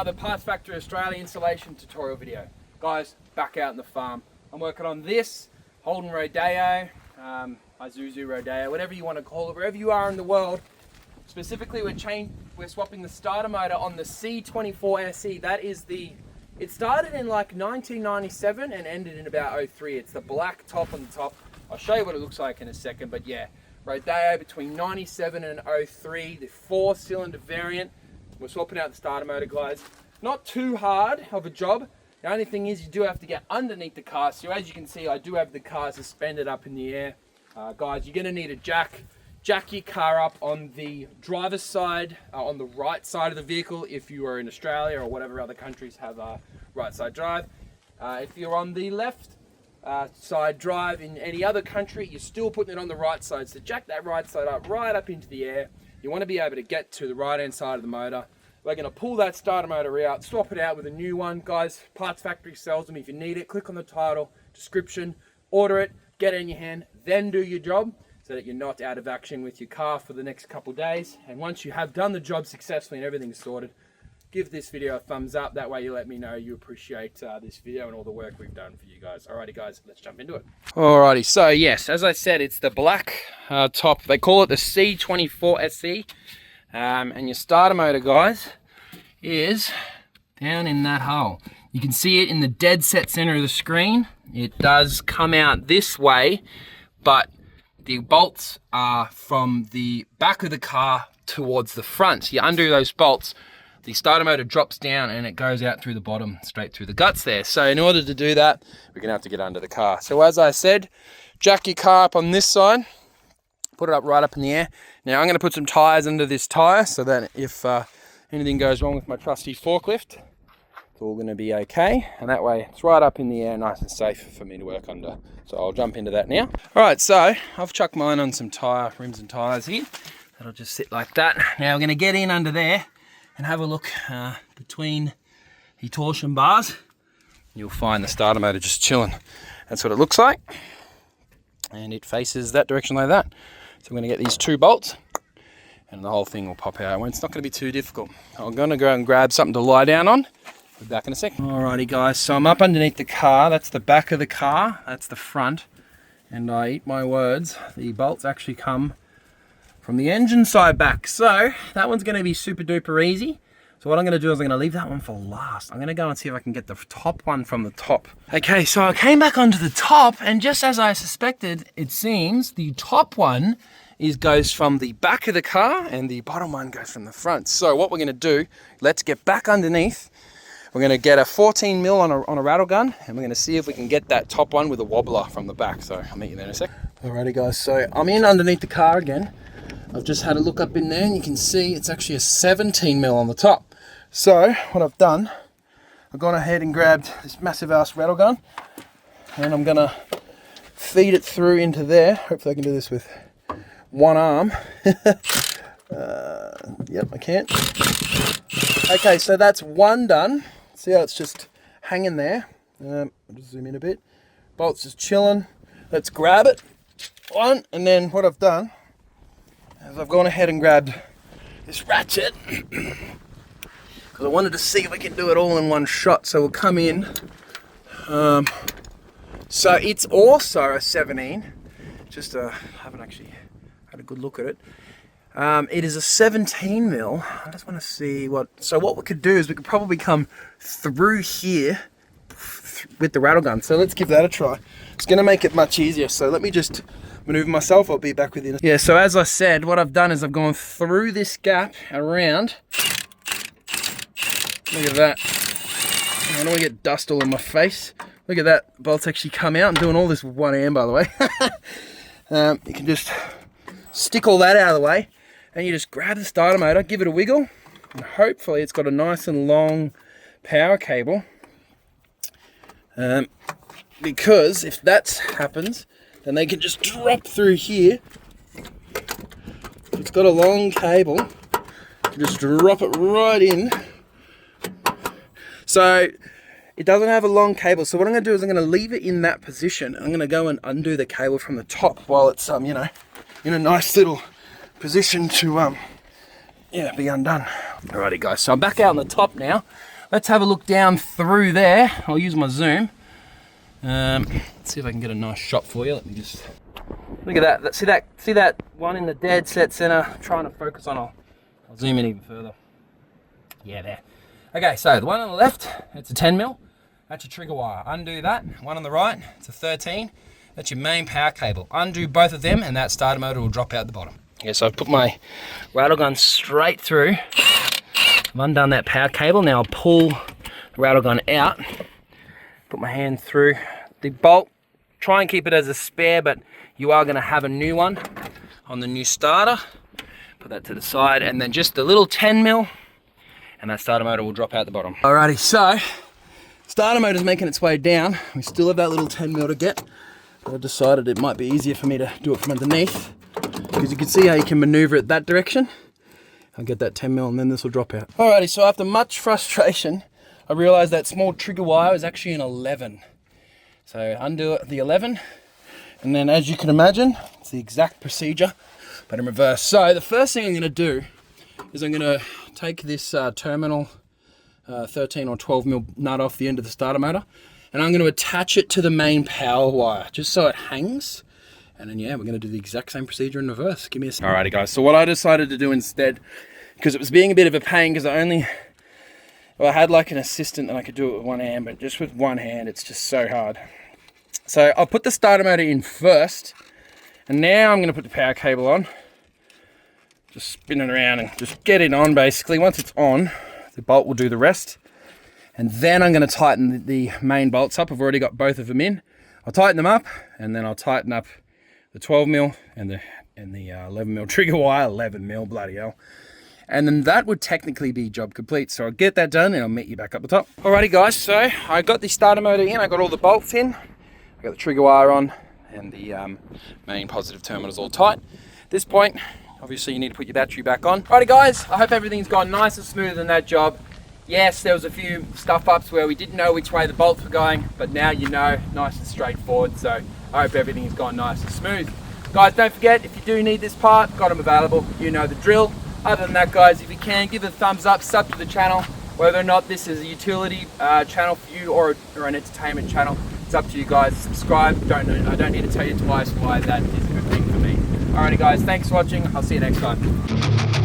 another Parts Factory Australia installation tutorial video. Guys, back out in the farm. I'm working on this Holden Rodeo, Isuzu Rodeo, whatever you want to call it, wherever you are in the world. Specifically, we're swapping the starter motor on the C24SE. That is it started in like 1997 and ended in about 03. It's the black top on the top. I'll show you what it looks like in a second, but yeah, Rodeo between 97 and 03, the 4-cylinder variant. We're swapping out the starter motor, guys. Not too hard of a job. The only thing is you do have to get underneath the car. So as you can see, I do have the car suspended up in the air. Guys, you're gonna need a jack. Jack your car up on the driver's side, on the right side of the vehicle if you are in Australia or whatever other countries have right side drive. If you're on the left side drive in any other country, you're still putting it on the right side. So jack that right side up, right up into the air. You want to be able to get to the right hand side of the motor. We're going to pull that starter motor out, swap it out with a new one. Guys, Parts Factory sells them. If you need it, click on the title, description, order it, get it in your hand, then do your job so that you're not out of action with your car for the next couple days. And once you have done the job successfully and everything's sorted, give this video a thumbs up. That way you let me know you appreciate this video and all the work we've done for you guys. Alrighty guys, let's jump into it. Alrighty, so yes, as I said, it's the black top. They call it the C24SE. And your starter motor, guys, is down in that hole. You can see it in the dead set center of the screen. It does come out this way, but the bolts are from the back of the car towards the front. You undo those bolts, the starter motor drops down and it goes out through the bottom, straight through the guts there. So in order to do that, we're gonna have to get under the car. So as I said, jack your car up on this side, put it up right up in the air. Now I'm gonna put some tires under this tire so that if anything goes wrong with my trusty forklift, it's all gonna be okay. And that way it's right up in the air, nice and safe for me to work under. So I'll jump into that now. All right, so I've chucked mine on some rims and tires here. That'll just sit like that. Now we're gonna get in under there and have a look between the torsion bars. You'll find the starter motor just chilling. That's what it looks like. And it faces that direction like that. So I'm gonna get these 2 bolts and the whole thing will pop out. It's not gonna be too difficult. I'm gonna go and grab something to lie down on. Be back in a second. Alrighty guys, so I'm up underneath the car. That's the back of the car, that's the front. And I eat my words, the bolts actually come from the engine side back. So that one's gonna be super duper easy. So what I'm gonna do is I'm gonna leave that one for last. I'm gonna go and see if I can get the top one from the top. Okay, so I came back onto the top and just as I suspected, it seems the top one goes from the back of the car and the bottom one goes from the front. So what we're gonna do, let's get back underneath. We're gonna get a 14 mil on a rattle gun and we're gonna see if we can get that top one with a wobbler from the back. So I'll meet you there in a sec. Alrighty guys, so I'm in underneath the car again. I've just had a look up in there and you can see it's actually a 17 mil on the top. So what I've done, I've gone ahead and grabbed this massive ass rattle gun and I'm gonna feed it through into there. Hopefully I can do this with one arm. Yep, I can. Okay, so that's one done. See how it's just hanging there? I'll just zoom in a bit. Bolt's just chilling. Let's grab it. One, and then what I've done is I've gone ahead and grabbed this ratchet because I wanted to see if I can do it all in one shot. So we'll come in. So it's also a 17. Just haven't actually had a good look at it. It is a 17 mil. I just want to see so what we could do is we could probably come through here with the rattle gun. So let's give that a try. It's going to make it much easier. So let me just maneuver myself. I'll be back with you. Yeah, so as I said, what I've done is I've gone through this gap around. Look at that. I don't want to get dust all in my face. Look at that. Bolts actually come out. I'm doing all this with one hand, by the way. You can just stick all that out of the way and you just grab the starter motor, give it a wiggle, and hopefully it's got a nice and long power cable. Because if that happens, then they can just drop through here. If it's got a long cable, just drop it right in. So it doesn't have a long cable, so what I'm going to do is I'm going to leave it in that position. I'm going to go and undo the cable from the top while it's you know, in a nice little position to yeah, be undone. Alrighty guys, so I'm back out on the top now. let's have a look down through there. I'll use my zoom. Let's see if I can get a nice shot for you. Let me just look at that. See that one in the dead set center. I'm trying to focus on. I'll zoom in even further. Yeah, there. Okay, so the one on the left, it's a 10mm. That's your trigger wire. Undo that. One on the right, it's a 13. That's your main power cable. Undo both of them, and that starter motor will drop out the bottom. Okay, so I've put my rattle gun straight through. I've undone that power cable. Now I'll pull the rattle gun out. Put my hand through the bolt. Try and keep it as a spare, but you are going to have a new one on the new starter. Put that to the side, and then just the little 10mm, and that starter motor will drop out the bottom. Alrighty, so starter motor's making its way down. We still have that little 10mm to get, but I decided it might be easier for me to do it from underneath, because you can see how you can maneuver it that direction. I'll get that 10mm and then this will drop out. Alrighty, so after much frustration, I realized that small trigger wire is actually an 11. So undo the 11, and then as you can imagine, it's the exact procedure, but in reverse. So the first thing I'm gonna do is I'm gonna take this terminal 13 or 12mm nut off the end of the starter motor, and I'm gonna attach it to the main power wire, just so it hangs. And then yeah, we're gonna do the exact same procedure in reverse. Give me a second. Alrighty guys, so what I decided to do instead, because it was being a bit of a pain, because I had like an assistant that I could do it with one hand, but just with one hand, it's just so hard. So I'll put the starter motor in first, and now I'm gonna put the power cable on. Just spin it around and just get it on basically. Once it's on, the bolt will do the rest. And then I'm gonna tighten the main bolts up. I've already got both of them in. I'll tighten them up, and then I'll tighten up the 12mm and the 11mm trigger wire, 11mm, bloody hell. And then that would technically be job complete. So I'll get that done and I'll meet you back up the top. Alrighty guys, so I got the starter motor in, I got all the bolts in, I got the trigger wire on, and the main positive terminal's all tight. At this point, obviously you need to put your battery back on. Alrighty guys, I hope everything's gone nice and smooth in that job. Yes, there was a few stuff ups where we didn't know which way the bolts were going, but now you know, nice and straightforward. So I hope everything's gone nice and smooth. Guys, don't forget, if you do need this part, got them available, you know the drill. Other than that guys, if you can, give it a thumbs up, sub to the channel. Whether or not this is a utility channel for you or an entertainment channel, it's up to you guys. Subscribe, I don't need to tell you twice why that is a good thing for me. Alrighty guys, thanks for watching, I'll see you next time.